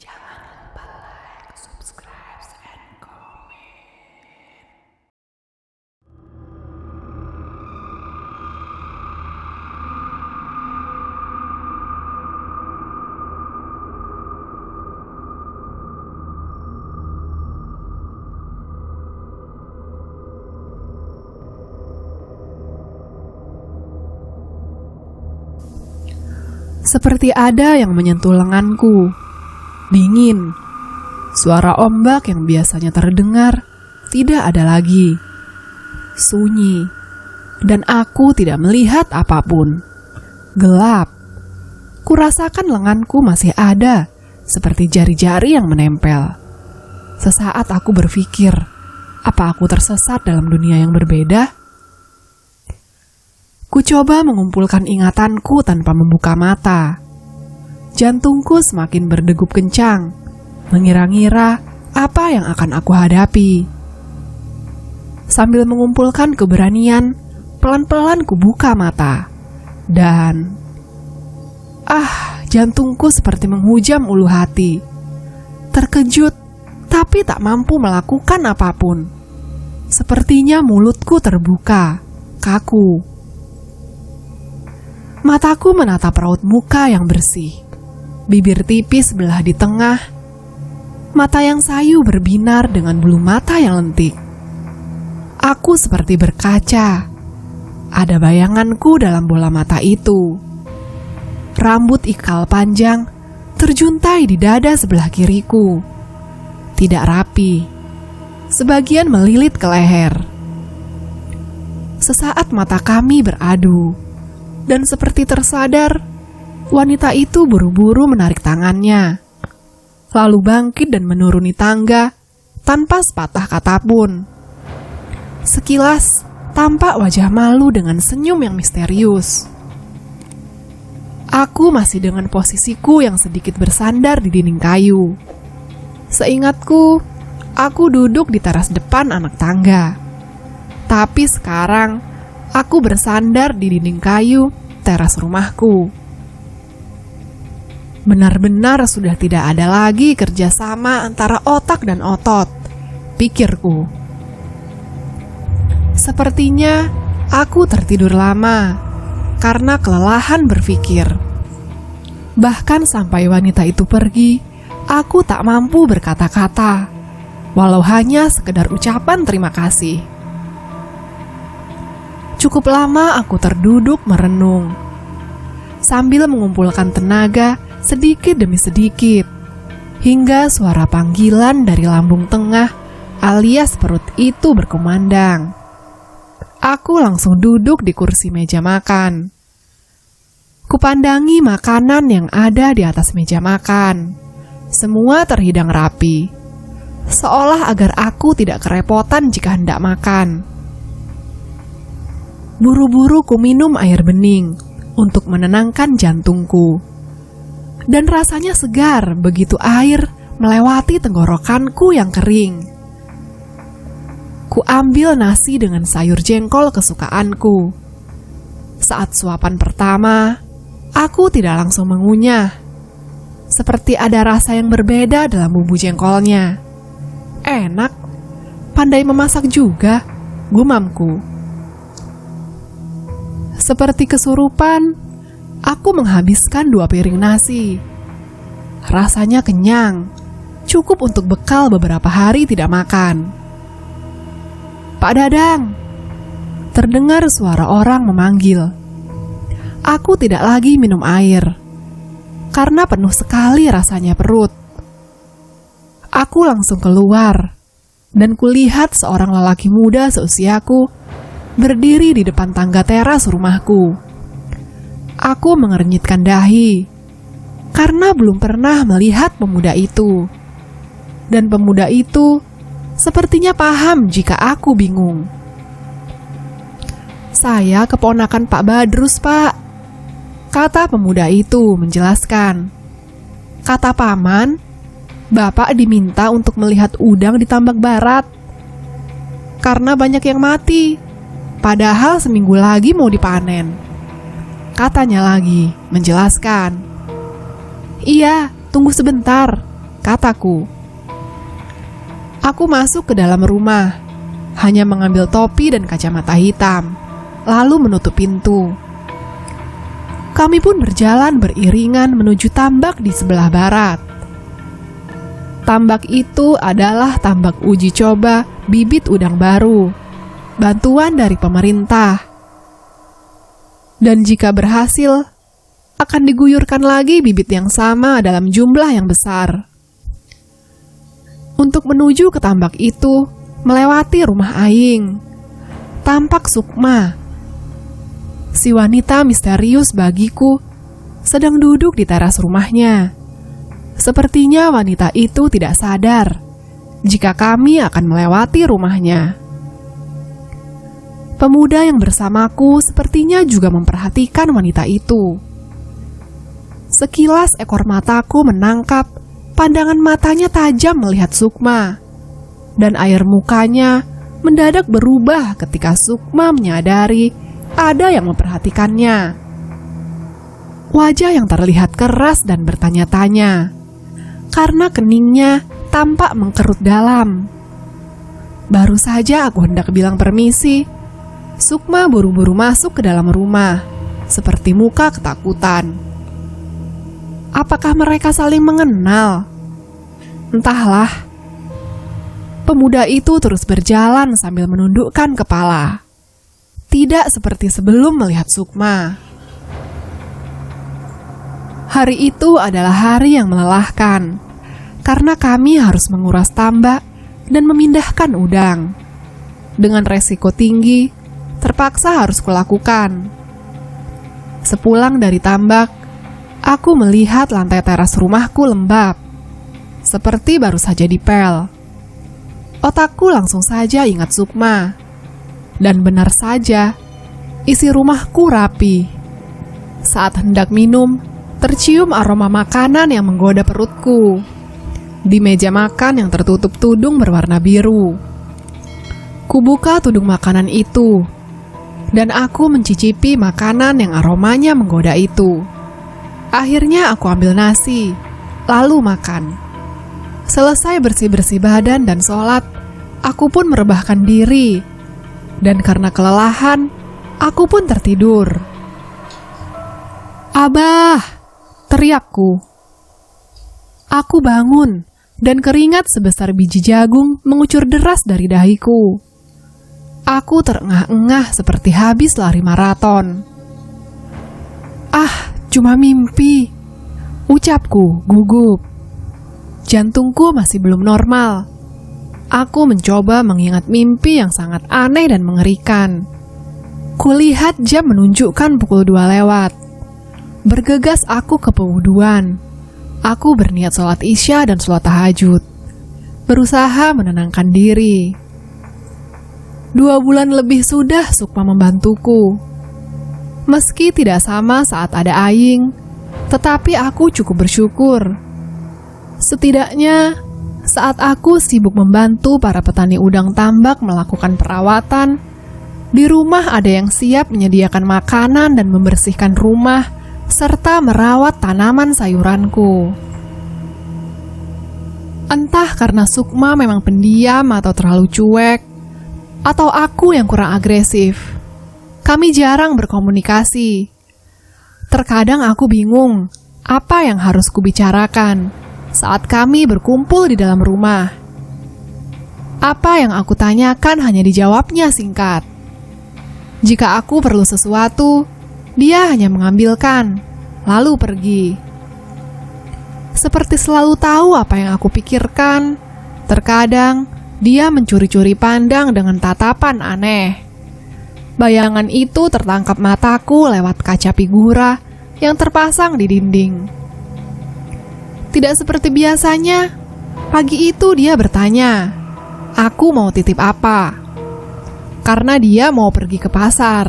Jangan lupa like, subscribe, and comment. Seperti ada yang menyentuh lenganku. Dingin. Suara ombak yang biasanya terdengar tidak ada lagi. Sunyi. Dan aku tidak melihat apapun. Gelap. Kurasakan lenganku masih ada, seperti jari-jari yang menempel. Sesaat aku berpikir, apa aku tersesat dalam dunia yang berbeda? Ku coba mengumpulkan ingatanku tanpa membuka mata. Jantungku semakin berdegup kencang, mengira-ngira apa yang akan aku hadapi. Sambil mengumpulkan keberanian, pelan-pelan ku buka mata. Dan jantungku seperti menghujam ulu hati. Terkejut, tapi tak mampu melakukan apapun. Sepertinya mulutku terbuka, kaku. Mataku menatap raut muka yang bersih, bibir tipis belah di tengah, mata yang sayu berbinar dengan bulu mata yang lentik. Aku seperti berkaca. Ada bayanganku dalam bola mata itu. Rambut ikal panjang terjuntai di dada sebelah kiriku. Tidak rapi, sebagian melilit ke leher. Sesaat mata kami beradu. Dan seperti tersadar, wanita itu buru-buru menarik tangannya, lalu bangkit dan menuruni tangga tanpa sepatah kata pun. Sekilas, tampak wajah malu dengan senyum yang misterius. Aku masih dengan posisiku yang sedikit bersandar di dinding kayu. Seingatku, aku duduk di teras depan anak tangga. Tapi sekarang, aku bersandar di dinding kayu teras rumahku. Benar-benar sudah tidak ada lagi kerjasama antara otak dan otot, pikirku. Sepertinya aku tertidur lama karena kelelahan berpikir. Bahkan sampai wanita itu pergi, aku tak mampu berkata-kata, walau hanya sekedar ucapan terima kasih. Cukup lama aku terduduk merenung, sambil mengumpulkan tenaga sedikit demi sedikit, hingga suara panggilan dari lambung tengah alias perut itu berkumandang. Aku langsung duduk di kursi meja makan. Kupandangi makanan yang ada di atas meja makan. Semua terhidang rapi, seolah agar aku tidak kerepotan jika hendak makan. Buru-buru ku minum air bening untuk menenangkan jantungku. Dan rasanya segar begitu air melewati tenggorokanku yang kering. Ku ambil nasi dengan sayur jengkol kesukaanku. Saat suapan pertama, aku tidak langsung mengunyah. Seperti ada rasa yang berbeda dalam bumbu jengkolnya. Enak, pandai memasak juga, gumamku. Seperti kesurupan, aku menghabiskan 2 piring nasi. Rasanya kenyang, cukup untuk bekal beberapa hari tidak makan. Pak Dadang, terdengar suara orang memanggil. Aku tidak lagi minum air, karena penuh sekali rasanya perut. Aku langsung keluar, dan kulihat seorang lelaki muda seusiaku berdiri di depan tangga teras rumahku. Aku mengernyitkan dahi, karena belum pernah melihat pemuda itu. Dan pemuda itu sepertinya paham jika aku bingung. Saya keponakan Pak Badrus, Pak, kata pemuda itu menjelaskan. Kata paman, Bapak diminta untuk melihat udang di tambak barat, karena banyak yang mati. Padahal seminggu lagi mau dipanen. Katanya lagi, menjelaskan. Iya, tunggu sebentar. kataku. Aku masuk ke dalam rumah, hanya mengambil topi dan kacamata hitam, lalu menutup pintu. Kami pun berjalan beriringan menuju tambak di sebelah barat. Tambak itu adalah tambak uji coba bibit udang baru, bantuan dari pemerintah. Dan jika berhasil, akan diguyurkan lagi bibit yang sama dalam jumlah yang besar. Untuk menuju ke tambak itu, melewati rumah Aing, tampak Sukma. Si wanita misterius bagiku sedang duduk di teras rumahnya. Sepertinya wanita itu tidak sadar jika kami akan melewati rumahnya. Pemuda yang bersamaku sepertinya juga memperhatikan wanita itu. Sekilas ekor mataku menangkap pandangan matanya tajam melihat Sukma, dan air mukanya mendadak berubah ketika Sukma menyadari ada yang memperhatikannya. Wajah yang terlihat keras dan bertanya-tanya, karena keningnya tampak mengkerut dalam. Baru saja aku hendak bilang permisi, Sukma buru-buru masuk ke dalam rumah, seperti muka ketakutan. Apakah mereka saling mengenal? Entahlah. Pemuda itu terus berjalan sambil menundukkan kepala. Tidak seperti sebelum melihat Sukma. Hari itu adalah hari yang melelahkan, karena kami harus menguras tambak dan memindahkan udang. Dengan resiko tinggi, terpaksa harus kulakukan. Sepulang dari tambak, aku melihat lantai teras rumahku lembab, seperti baru saja dipel. Otakku langsung saja ingat Sukma. Dan benar saja, isi rumahku rapi. Saat hendak minum, tercium aroma makanan yang menggoda perutku. Di meja makan yang tertutup tudung berwarna biru. Kubuka tudung makanan itu, dan aku mencicipi makanan yang aromanya menggoda itu. Akhirnya aku ambil nasi, lalu makan. Selesai bersih-bersih badan dan sholat, aku pun merebahkan diri. Dan karena kelelahan, aku pun tertidur. "Abah!" teriakku. Aku bangun, dan keringat sebesar biji jagung mengucur deras dari dahiku. Aku terengah-engah seperti habis lari maraton. "Ah, cuma mimpi," ucapku gugup. Jantungku masih belum normal. Aku mencoba mengingat mimpi yang sangat aneh dan mengerikan. Kulihat jam menunjukkan pukul 2 lewat. Bergegas aku ke pewuduan. Aku berniat sholat isya dan sholat tahajud. Berusaha menenangkan diri. 2 bulan lebih sudah Sukma membantuku. Meski tidak sama saat ada Aing, tetapi aku cukup bersyukur. Setidaknya, saat aku sibuk membantu para petani udang tambak melakukan perawatan, di rumah ada yang siap menyediakan makanan dan membersihkan rumah, serta merawat tanaman sayuranku. Entah karena Sukma memang pendiam atau terlalu cuek, atau aku yang kurang agresif, kami jarang berkomunikasi. Terkadang aku bingung apa yang harus kubicarakan saat kami berkumpul di dalam rumah. Apa yang aku tanyakan hanya dijawabnya singkat. Jika aku perlu sesuatu, dia hanya mengambilkan, lalu pergi. Seperti selalu tahu apa yang aku pikirkan, terkadang dia mencuri-curi pandang dengan tatapan aneh. Bayangan itu tertangkap mataku lewat kaca figura yang terpasang di dinding. Tidak seperti biasanya, pagi itu dia bertanya, aku mau titip apa? Karena dia mau pergi ke pasar.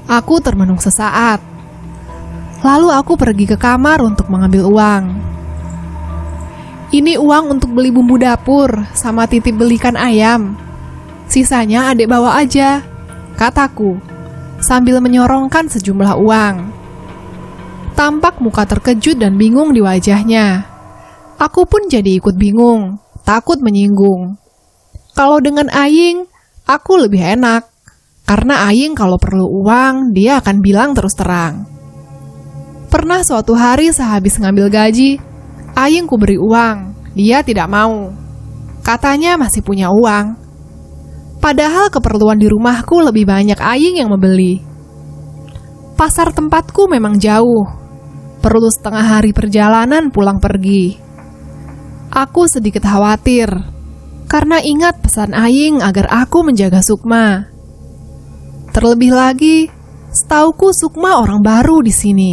Aku termenung sesaat. Lalu aku pergi ke kamar untuk mengambil uang. Ini uang untuk beli bumbu dapur sama titip belikan ayam. Sisanya adik bawa aja, kataku, sambil menyorongkan sejumlah uang. Tampak muka terkejut dan bingung di wajahnya. Aku pun jadi ikut bingung, takut menyinggung. Kalau dengan Aing, aku lebih enak. Karena Aing kalau perlu uang, dia akan bilang terus terang. Pernah suatu hari sehabis ngambil gaji, Aing ku beri uang, dia tidak mau. Katanya masih punya uang. Padahal keperluan di rumahku lebih banyak Aing yang membeli. Pasar tempatku memang jauh, perlu setengah hari perjalanan pulang pergi. Aku sedikit khawatir, karena ingat pesan Aing agar aku menjaga Sukma. Terlebih lagi, setauku Sukma orang baru di sini.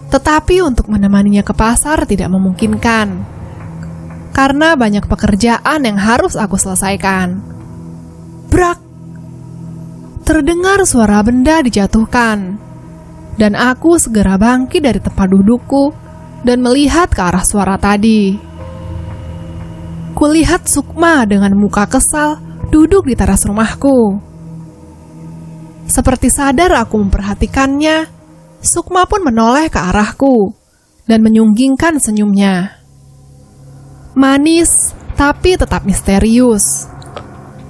Tetapi untuk menemaninya ke pasar tidak memungkinkan, karena banyak pekerjaan yang harus aku selesaikan. Brak! Terdengar suara benda dijatuhkan, dan aku segera bangkit dari tempat dudukku dan melihat ke arah suara tadi. Kulihat Sukma dengan muka kesal duduk di teras rumahku. Seperti sadar aku memperhatikannya, Sukma pun menoleh ke arahku dan menyunggingkan senyumnya. Manis, tapi tetap misterius.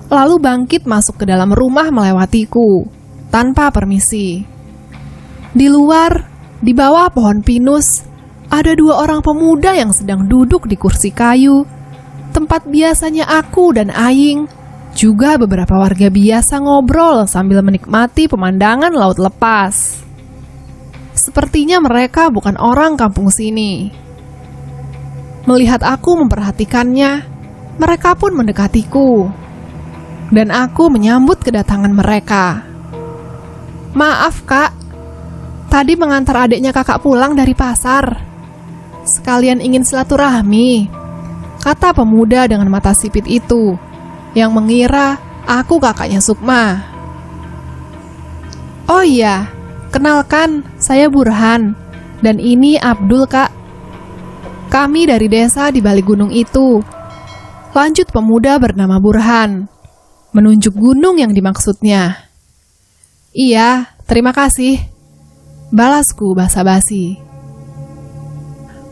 Lalu bangkit masuk ke dalam rumah melewatiku, tanpa permisi. Di luar, di bawah pohon pinus, ada dua orang pemuda yang sedang duduk di kursi kayu, tempat biasanya aku dan Aing, juga beberapa warga biasa ngobrol sambil menikmati pemandangan laut lepas. Sepertinya mereka bukan orang kampung sini. Melihat aku memperhatikannya, mereka pun mendekatiku, dan aku menyambut kedatangan mereka. Maaf kak, tadi mengantar adiknya kakak pulang dari pasar. Sekalian ingin silaturahmi, kata pemuda dengan mata sipit itu, yang mengira aku kakaknya Sukma. Oh iya, kenalkan, saya Burhan, dan ini Abdul kak. Kami dari desa di balik gunung itu. Lanjut pemuda bernama Burhan, menunjuk gunung yang dimaksudnya. Iya, terima kasih, balasku basa-basi.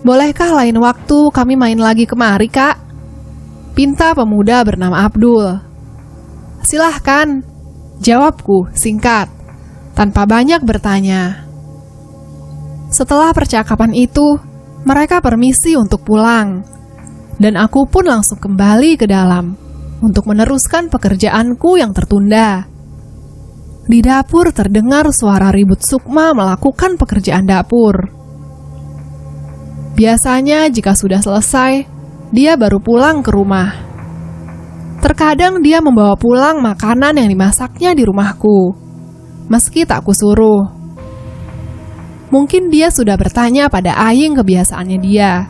Bolehkah lain waktu kami main lagi kemari kak? Pinta pemuda bernama Abdul. Silahkan, jawabku singkat, tanpa banyak bertanya. Setelah percakapan itu, mereka permisi untuk pulang, dan aku pun langsung kembali ke dalam untuk meneruskan pekerjaanku yang tertunda. Di dapur terdengar suara ribut Sukma melakukan pekerjaan dapur. Biasanya jika sudah selesai, dia baru pulang ke rumah. Terkadang dia membawa pulang makanan yang dimasaknya di rumahku, meski tak kusuruh. Mungkin dia sudah bertanya pada Aing kebiasaannya dia.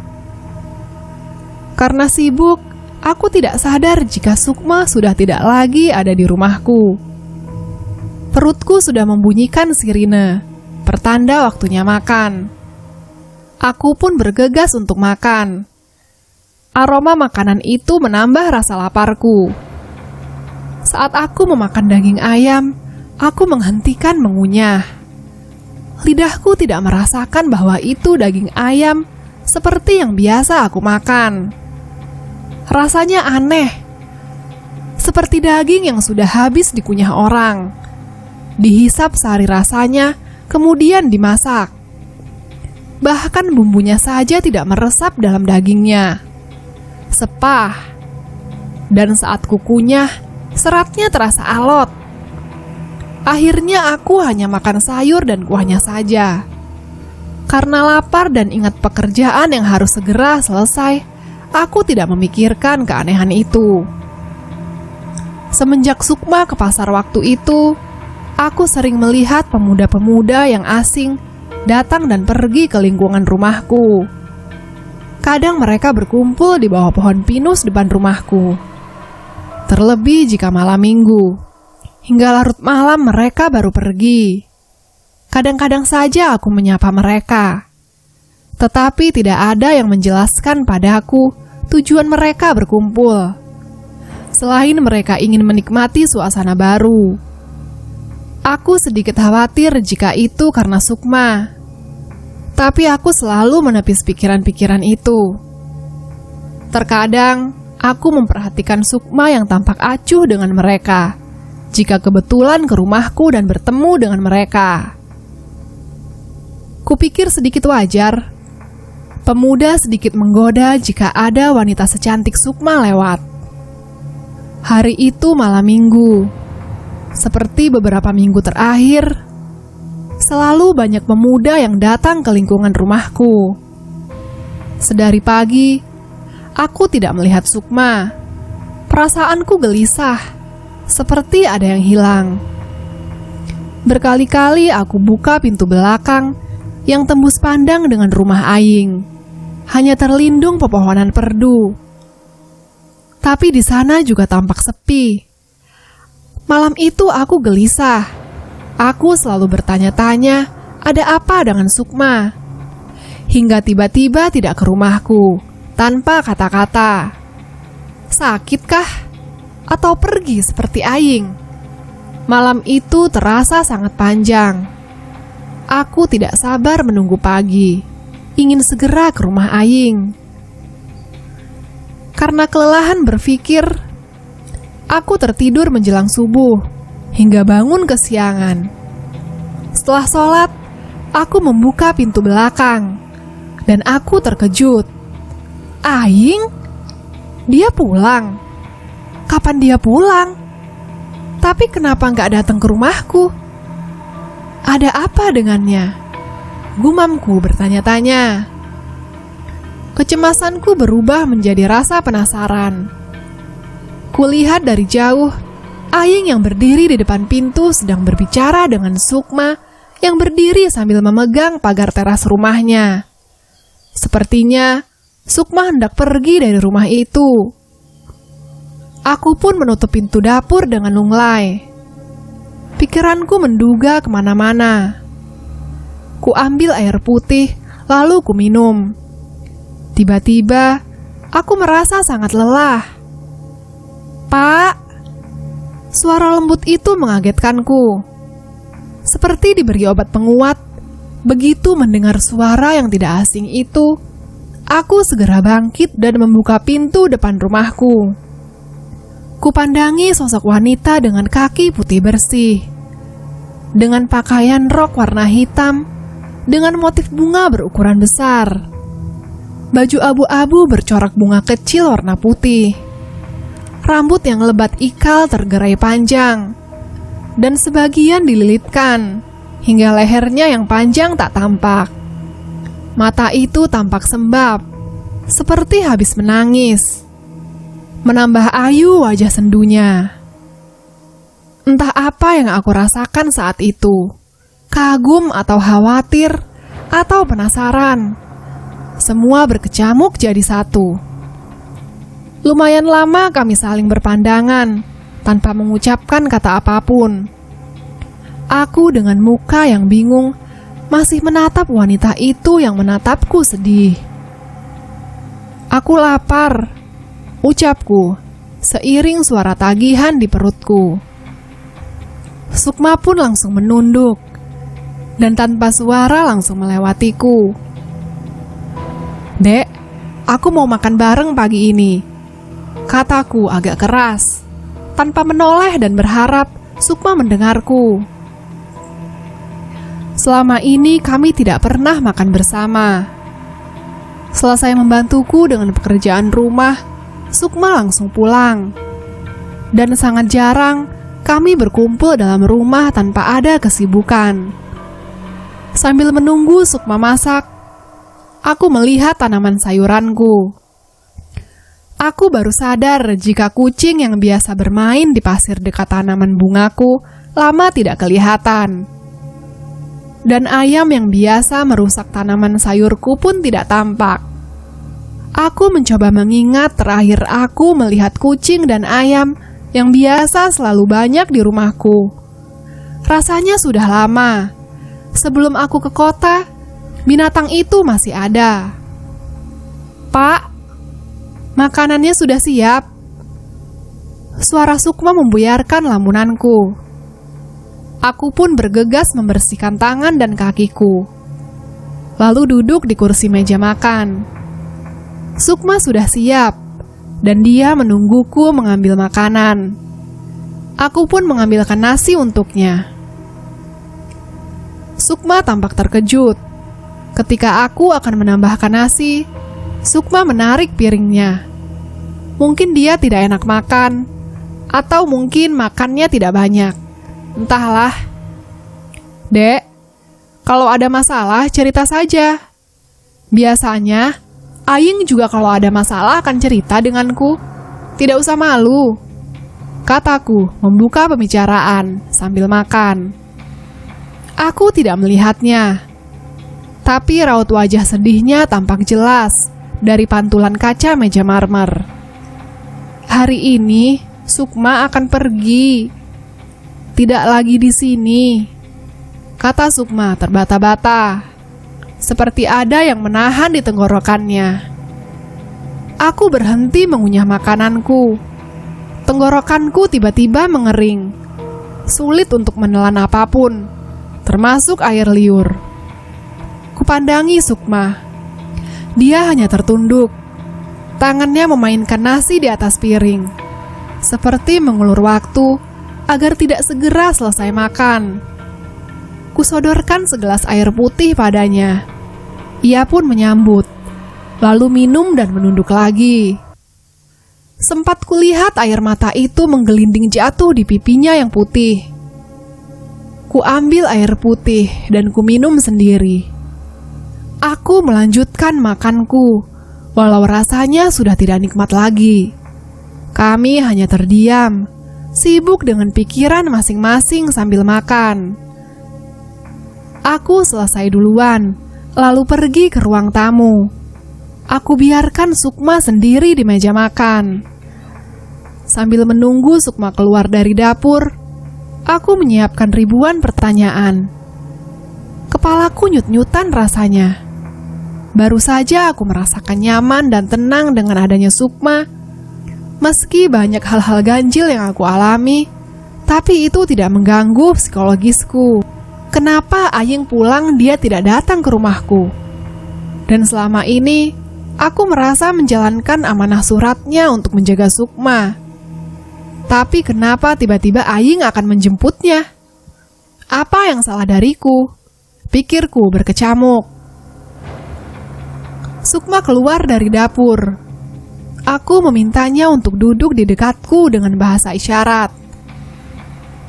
Karena sibuk, aku tidak sadar jika Sukma sudah tidak lagi ada di rumahku. Perutku sudah membunyikan sirine, pertanda waktunya makan. Aku pun bergegas untuk makan. Aroma makanan itu menambah rasa laparku. Saat aku memakan daging ayam, aku menghentikan mengunyah. Lidahku tidak merasakan bahwa itu daging ayam seperti yang biasa aku makan. Rasanya aneh, seperti daging yang sudah habis dikunyah orang. Dihisap sari rasanya, kemudian dimasak. Bahkan bumbunya saja tidak meresap dalam dagingnya. Sepah. Dan saat kukunyah, seratnya terasa alot. Akhirnya aku hanya makan sayur dan kuahnya saja. Karena lapar dan ingat pekerjaan yang harus segera selesai, aku tidak memikirkan keanehan itu. Semenjak Sukma ke pasar waktu itu, aku sering melihat pemuda-pemuda yang asing datang dan pergi ke lingkungan rumahku. Kadang mereka berkumpul di bawah pohon pinus depan rumahku. Terlebih jika malam minggu. Hingga larut malam mereka baru pergi. Kadang-kadang saja aku menyapa mereka. Tetapi tidak ada yang menjelaskan padaku tujuan mereka berkumpul. Selain mereka ingin menikmati suasana baru. Aku sedikit khawatir jika itu karena Sukma. Tapi aku selalu menepis pikiran-pikiran itu. Terkadang, aku memperhatikan Sukma yang tampak acuh dengan mereka, jika kebetulan ke rumahku dan bertemu dengan mereka. Kupikir sedikit wajar. Pemuda sedikit menggoda jika ada wanita secantik Sukma lewat. Hari itu malam minggu. Seperti beberapa minggu terakhir, selalu banyak pemuda yang datang ke lingkungan rumahku. Sedari pagi, aku tidak melihat Sukma. Perasaanku gelisah, seperti ada yang hilang. Berkali-kali aku buka pintu belakang yang tembus pandang dengan rumah Aing. Hanya terlindung pepohonan perdu. Tapi di sana juga tampak sepi. Malam itu aku gelisah. Aku selalu bertanya-tanya, ada apa dengan Sukma? Hingga tiba-tiba tidak ke rumahku, tanpa kata-kata. Sakitkah? Atau pergi seperti Aing? Malam itu terasa sangat panjang. Aku tidak sabar menunggu pagi, ingin segera ke rumah Aing. Karena kelelahan berpikir, aku tertidur menjelang subuh, hingga bangun kesiangan. Setelah sholat, aku membuka pintu belakang, dan aku terkejut. Aing? Dia pulang. Kapan dia pulang? Tapi kenapa nggak datang ke rumahku? Ada apa dengannya? Gumamku bertanya-tanya. Kecemasanku berubah menjadi rasa penasaran. Kulihat dari jauh, Aing yang berdiri di depan pintu sedang berbicara dengan Sukma yang berdiri sambil memegang pagar teras rumahnya. Sepertinya Sukma hendak pergi dari rumah itu. Aku pun menutup pintu dapur dengan lunglai. Pikiranku menduga kemana-mana. Ku ambil air putih, lalu ku minum. Tiba-tiba, aku merasa sangat lelah. Pak! Suara lembut itu mengagetkanku. Seperti diberi obat penguat, begitu mendengar suara yang tidak asing itu, aku segera bangkit dan membuka pintu depan rumahku. Kupandangi sosok wanita dengan kaki putih bersih, dengan pakaian rok warna hitam, dengan motif bunga berukuran besar. Baju abu-abu bercorak bunga kecil warna putih. Rambut yang lebat ikal tergerai panjang, dan sebagian dililitkan, hingga lehernya yang panjang tak tampak. Mata itu tampak sembab, seperti habis menangis. Menambah ayu wajah sendunya. Entah apa yang aku rasakan saat itu, kagum atau khawatir, atau penasaran. Semua berkecamuk jadi satu. Lumayan lama kami saling berpandangan, tanpa mengucapkan kata apapun. Aku dengan muka yang bingung, masih menatap wanita itu yang menatapku sedih. Aku lapar, ucapku, seiring suara tagihan di perutku. Sukma pun langsung menunduk, dan tanpa suara langsung melewatiku. Dek, aku mau makan bareng pagi ini, kataku agak keras, tanpa menoleh dan berharap Sukma mendengarku. Selama ini kami tidak pernah makan bersama. Selesai membantuku dengan pekerjaan rumah, Sukma langsung pulang. Dan sangat jarang kami berkumpul dalam rumah tanpa ada kesibukan. Sambil menunggu Sukma masak, aku melihat tanaman sayuranku. Aku baru sadar jika kucing yang biasa bermain di pasir dekat tanaman bungaku lama tidak kelihatan. Dan ayam yang biasa merusak tanaman sayurku pun tidak tampak. Aku mencoba mengingat terakhir aku melihat kucing dan ayam yang biasa selalu banyak di rumahku. Rasanya sudah lama. Sebelum aku ke kota, binatang itu masih ada. Pak, makanannya sudah siap. Suara Sukma membuyarkan lamunanku. Aku pun bergegas membersihkan tangan dan kakiku. lalu duduk di kursi meja makan. Sukma sudah siap, dan dia menungguku mengambil makanan. Aku pun mengambilkan nasi untuknya. Sukma tampak terkejut. Ketika aku akan menambahkan nasi, Sukma menarik piringnya. Mungkin dia tidak enak makan, atau mungkin makannya tidak banyak. Entahlah. Dek, kalau ada masalah cerita saja. Biasanya, Aying juga kalau ada masalah akan cerita denganku. Tidak usah malu, kataku membuka pembicaraan sambil makan. Aku tidak melihatnya, tapi raut wajah sedihnya tampak jelas dari pantulan kaca meja marmer. Hari ini Sukma akan pergi. Tidak lagi di sini, kata Sukma terbata-bata, seperti ada yang menahan di tenggorokannya. Aku berhenti mengunyah makananku. Tenggorokanku tiba-tiba mengering. Sulit untuk menelan apapun, termasuk air liur. Kupandangi Sukma. Dia hanya tertunduk. Tangannya memainkan nasi di atas piring, seperti mengulur waktu agar tidak segera selesai makan. Kusodorkan segelas air putih padanya. Ia pun menyambut, lalu minum dan menunduk lagi. Sempat kulihat air mata itu menggelinding jatuh di pipinya yang putih. Ku ambil air putih dan ku minum sendiri. Aku melanjutkan makanku, walau rasanya sudah tidak nikmat lagi. Kami hanya terdiam, sibuk dengan pikiran masing-masing sambil makan. Aku selesai duluan, lalu pergi ke ruang tamu. Aku biarkan Sukma sendiri di meja makan. Sambil menunggu Sukma keluar dari dapur, aku menyiapkan ribuan pertanyaan. Kepalaku nyut-nyutan rasanya. Baru saja aku merasakan nyaman dan tenang dengan adanya Sukma. Meski banyak hal-hal ganjil yang aku alami, tapi itu tidak mengganggu psikologisku. Kenapa Aying pulang dia tidak datang ke rumahku? Dan selama ini, aku merasa menjalankan amanah suratnya untuk menjaga Sukma. Tapi kenapa tiba-tiba Aying akan menjemputnya? Apa yang salah dariku? Pikirku berkecamuk. Sukma keluar dari dapur. Aku memintanya untuk duduk di dekatku dengan bahasa isyarat.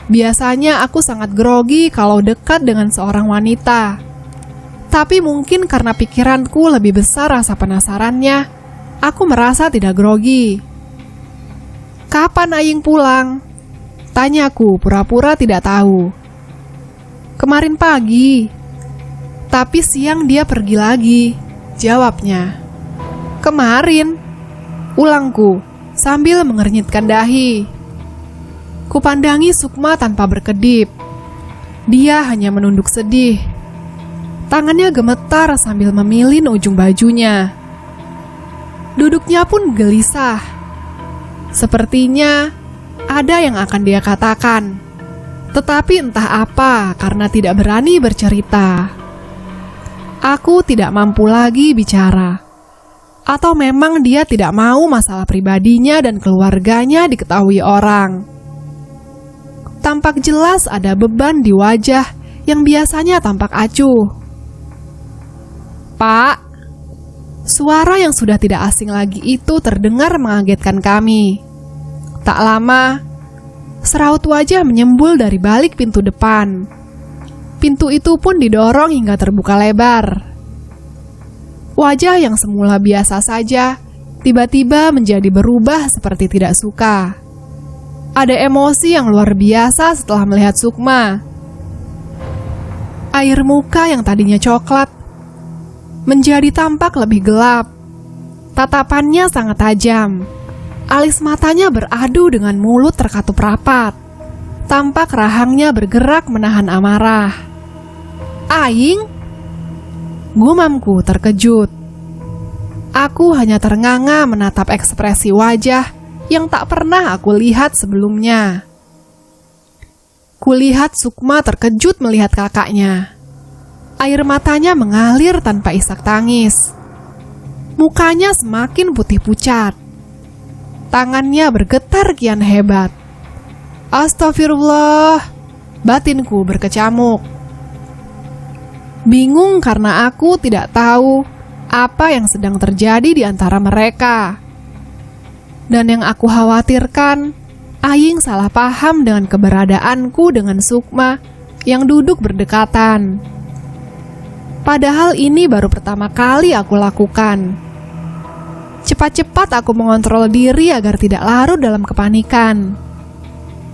Biasanya aku sangat grogi kalau dekat dengan seorang wanita. Tapi mungkin karena pikiranku lebih besar rasa penasarannya, aku merasa tidak grogi. Kapan Aying pulang? Tanyaku pura-pura tidak tahu. Kemarin pagi. Tapi siang dia pergi lagi, jawabnya. Kemarin, ulangku sambil mengernyitkan dahi. Kupandangi Sukma tanpa berkedip. Dia hanya menunduk sedih. Tangannya gemetar sambil memilin ujung bajunya. Duduknya pun gelisah. Sepertinya ada yang akan dia katakan, tetapi entah apa karena tidak berani bercerita. Aku tidak mampu lagi bicara. Atau memang dia tidak mau masalah pribadinya dan keluarganya diketahui orang. Tampak jelas ada beban di wajah yang biasanya tampak acuh. Pak, suara yang sudah tidak asing lagi itu terdengar mengagetkan kami. Tak lama, seraut wajah menyembul dari balik pintu depan. Pintu itu pun didorong hingga terbuka lebar. Wajah yang semula biasa saja, tiba-tiba menjadi berubah seperti tidak suka. Ada emosi yang luar biasa setelah melihat Sukma. Air muka yang tadinya coklat menjadi tampak lebih gelap. Tatapannya sangat tajam. Alis matanya beradu dengan mulut terkatup rapat. Tampak rahangnya bergerak menahan amarah. Aying? Gumamku terkejut. Aku hanya ternganga menatap ekspresi wajah yang tak pernah aku lihat sebelumnya. Kulihat Sukma terkejut melihat kakaknya. Air matanya mengalir tanpa isak tangis. Mukanya semakin putih pucat. Tangannya bergetar kian hebat. Astagfirullah, batinku berkecamuk. Bingung karena aku tidak tahu apa yang sedang terjadi di antara mereka. Dan yang aku khawatirkan, Aying salah paham dengan keberadaanku dengan Sukma yang duduk berdekatan. Padahal ini baru pertama kali aku lakukan. Cepat-cepat aku mengontrol diri agar tidak larut dalam kepanikan.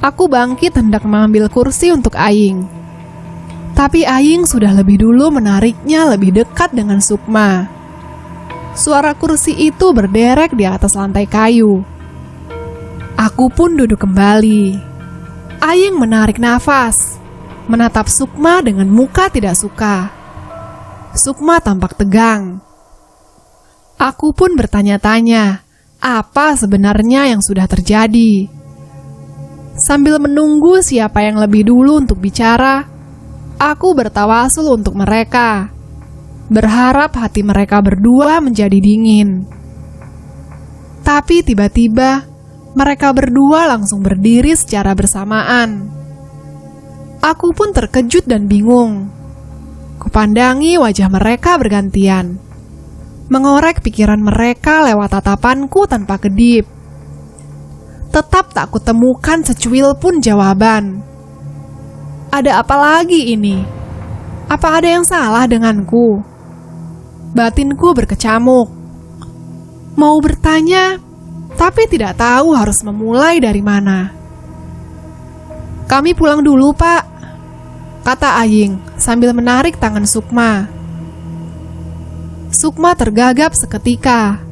Aku bangkit hendak mengambil kursi untuk Aying. Tapi Aying sudah lebih dulu menariknya lebih dekat dengan Sukma. Suara kursi itu berderek di atas lantai kayu. Aku pun duduk kembali. Aying menarik nafas, menatap Sukma dengan muka tidak suka. Sukma tampak tegang. Aku pun bertanya-tanya, apa sebenarnya yang sudah terjadi? Sambil menunggu siapa yang lebih dulu untuk bicara, aku bertawasul untuk mereka, berharap hati mereka berdua menjadi dingin. Tapi tiba-tiba, mereka berdua langsung berdiri secara bersamaan. Aku pun terkejut dan bingung. Kupandangi wajah mereka bergantian, mengorek pikiran mereka lewat tatapanku tanpa kedip. Tetap tak kutemukan secuil pun jawaban. Ada apa lagi ini? Apa ada yang salah denganku? Batinku berkecamuk. Mau bertanya, tapi tidak tahu harus memulai dari mana. Kami pulang dulu, Pak, kata Aying sambil menarik tangan Sukma. Sukma tergagap seketika.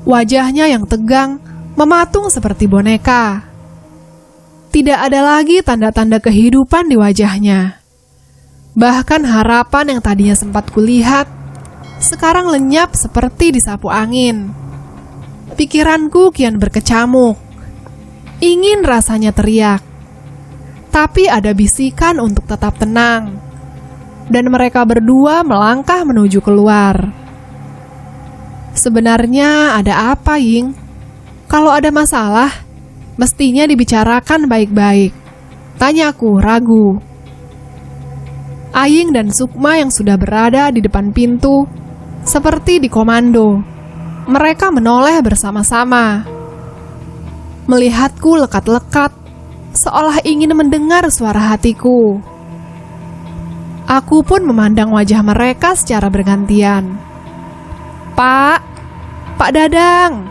Wajahnya yang tegang mematung seperti boneka. Tidak ada lagi tanda-tanda kehidupan di wajahnya. Bahkan harapan yang tadinya sempat kulihat, sekarang lenyap seperti disapu angin. Pikiranku kian berkecamuk. Ingin rasanya teriak. Tapi ada bisikan untuk tetap tenang. Dan mereka berdua melangkah menuju keluar. Sebenarnya ada apa, Ying? Kalau ada masalah, mestinya dibicarakan baik-baik, tanyaku ragu. Aying dan Sukma yang sudah berada di depan pintu, seperti dikomando. Mereka menoleh bersama-sama. Melihatku lekat-lekat, seolah ingin mendengar suara hatiku. Aku pun memandang wajah mereka secara bergantian. Pak Dadang.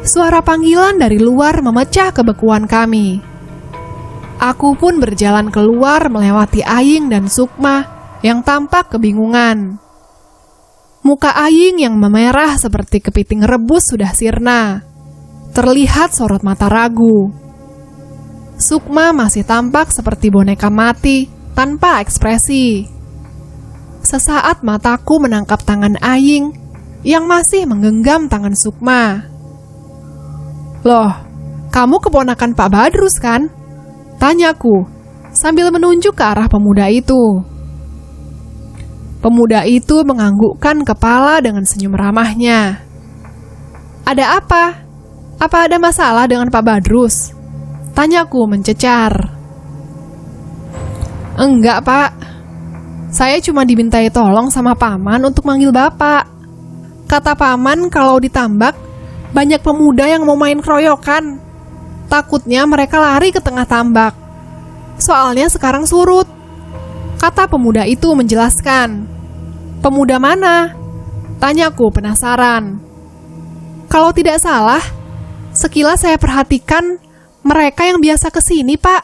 Suara panggilan dari luar memecah kebekuan kami. Aku pun berjalan keluar melewati Aying dan Sukma yang tampak kebingungan. Muka Aying yang memerah seperti kepiting rebus sudah sirna. Terlihat sorot mata ragu. Sukma masih tampak seperti boneka mati tanpa ekspresi. Sesaat mataku menangkap tangan Aying yang masih menggenggam tangan Sukma. Loh, kamu keponakan Pak Badrus kan? Tanyaku sambil menunjuk ke arah pemuda itu. Pemuda itu menganggukkan kepala dengan senyum ramahnya. Ada apa? Apa ada masalah dengan Pak Badrus? Tanyaku mencecar. Enggak, Pak. Saya cuma dimintai tolong sama Paman untuk manggil Bapak. Kata Paman kalau ditambak, banyak pemuda yang mau main keroyokan. Takutnya mereka lari ke tengah tambak. Soalnya sekarang surut. Kata pemuda itu menjelaskan. Pemuda mana? Tanyaku penasaran. Kalau tidak salah, sekilas saya perhatikan mereka yang biasa kesini, Pak.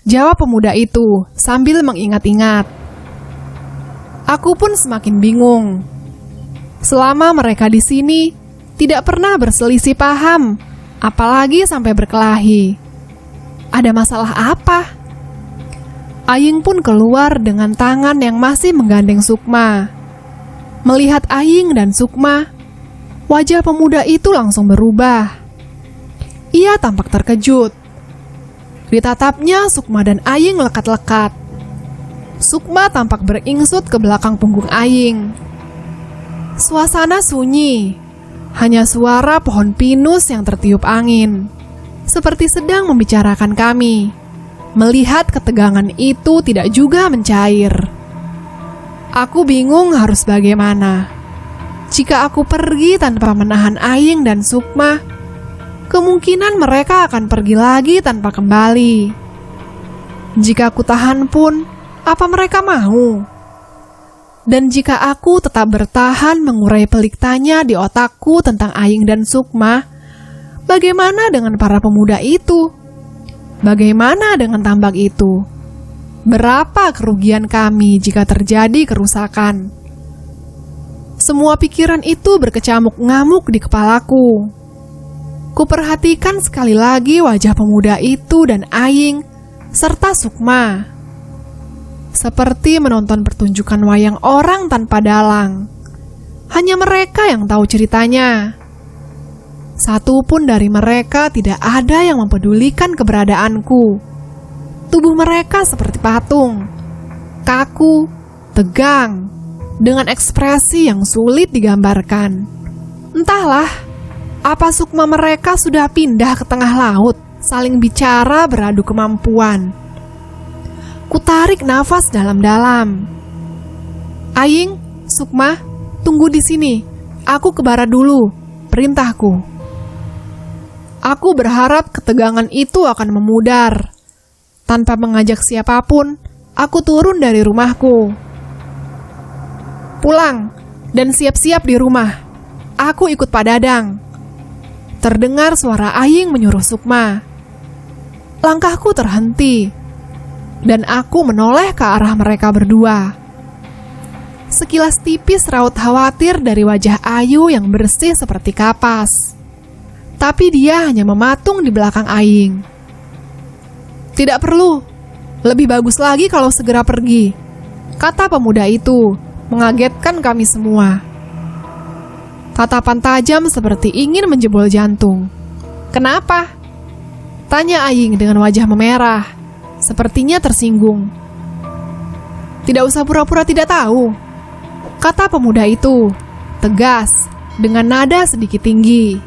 Jawab pemuda itu sambil mengingat-ingat. Aku pun semakin bingung. Selama mereka di sini, tidak pernah berselisih paham, apalagi sampai berkelahi. Ada masalah apa? Aying pun keluar dengan tangan yang masih menggandeng Sukma. Melihat Aying dan Sukma, wajah pemuda itu langsung berubah. Ia tampak terkejut. Ditatapnya Sukma dan Aying lekat-lekat. Sukma tampak beringsut ke belakang punggung Aing. Suasana sunyi, hanya suara pohon pinus yang tertiup angin, seperti sedang membicarakan kami. Melihat ketegangan itu tidak juga mencair. Aku bingung harus bagaimana. Jika aku pergi tanpa menahan Aing dan Sukma, kemungkinan mereka akan pergi lagi tanpa kembali. Jika aku tahan pun, apa mereka mau? Dan jika aku tetap bertahan mengurai pelik tanya di otakku tentang Aing dan Sukma, bagaimana dengan para pemuda itu? Bagaimana dengan tambak itu? Berapa kerugian kami jika terjadi kerusakan? Semua pikiran itu berkecamuk ngamuk di kepalaku. Kuperhatikan sekali lagi wajah pemuda itu dan Aing serta Sukma. Seperti menonton pertunjukan wayang orang tanpa dalang. Hanya mereka yang tahu ceritanya. Satu pun dari mereka tidak ada yang mempedulikan keberadaanku. Tubuh mereka seperti patung, kaku, tegang, dengan ekspresi yang sulit digambarkan. Entahlah, apa Sukma mereka sudah pindah ke tengah laut, saling bicara beradu kemampuan. Kutarik nafas dalam-dalam. Aing, Sukma, tunggu di sini. Aku ke barat dulu, perintahku. Aku berharap ketegangan itu akan memudar. Tanpa mengajak siapapun, aku turun dari rumahku. Pulang dan siap-siap di rumah. Aku ikut Pak Dadang. Terdengar suara Aing menyuruh Sukma. Langkahku terhenti, dan aku menoleh ke arah mereka berdua. Sekilas tipis raut khawatir dari wajah Ayu yang bersih seperti kapas. Tapi dia hanya mematung di belakang Aing. Tidak perlu, lebih bagus lagi kalau segera pergi, kata pemuda itu, mengagetkan kami semua. Tatapan tajam seperti ingin menjebol jantung. Kenapa? Tanya Aing dengan wajah memerah, sepertinya tersinggung. Tidak usah pura-pura tidak tahu, kata pemuda itu, tegas, dengan nada sedikit tinggi.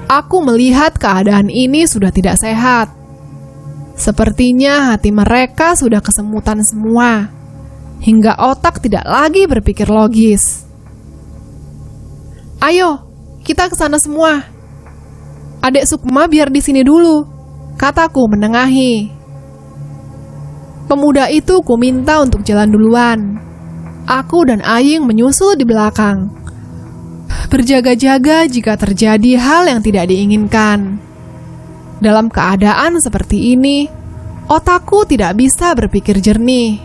Aku melihat keadaan ini sudah tidak sehat. Sepertinya hati mereka sudah kesemutan semua, hingga otak tidak lagi berpikir logis. Ayo, kita ke sana semua. Adek Sukma biar di sini dulu, kataku menengahi. Pemuda itu kuminta untuk jalan duluan. Aku dan Aing menyusul di belakang, berjaga-jaga jika terjadi hal yang tidak diinginkan. Dalam keadaan seperti ini, otakku tidak bisa berpikir jernih.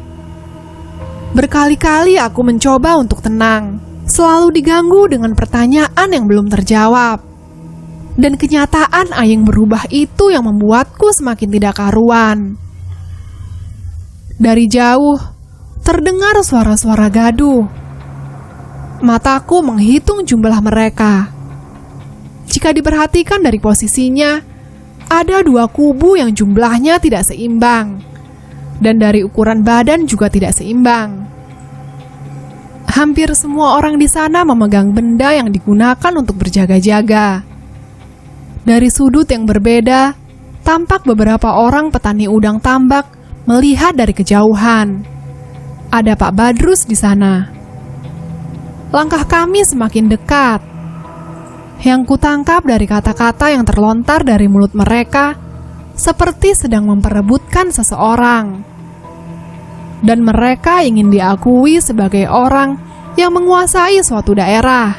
Berkali-kali aku mencoba untuk tenang, selalu diganggu dengan pertanyaan yang belum terjawab. Dan kenyataan Aing berubah itu yang membuatku semakin tidak karuan. Dari jauh, terdengar suara-suara gaduh. Mataku menghitung jumlah mereka. Jika diperhatikan dari posisinya, ada dua kubu yang jumlahnya tidak seimbang, dan dari ukuran badan juga tidak seimbang. Hampir semua orang di sana memegang benda yang digunakan untuk berjaga-jaga. Dari sudut yang berbeda, tampak beberapa orang petani udang tambak melihat dari kejauhan. Ada Pak Badrus di sana. Langkah kami semakin dekat. Yang kutangkap dari kata-kata yang terlontar dari mulut mereka seperti sedang memperebutkan seseorang. Dan mereka ingin diakui sebagai orang yang menguasai suatu daerah.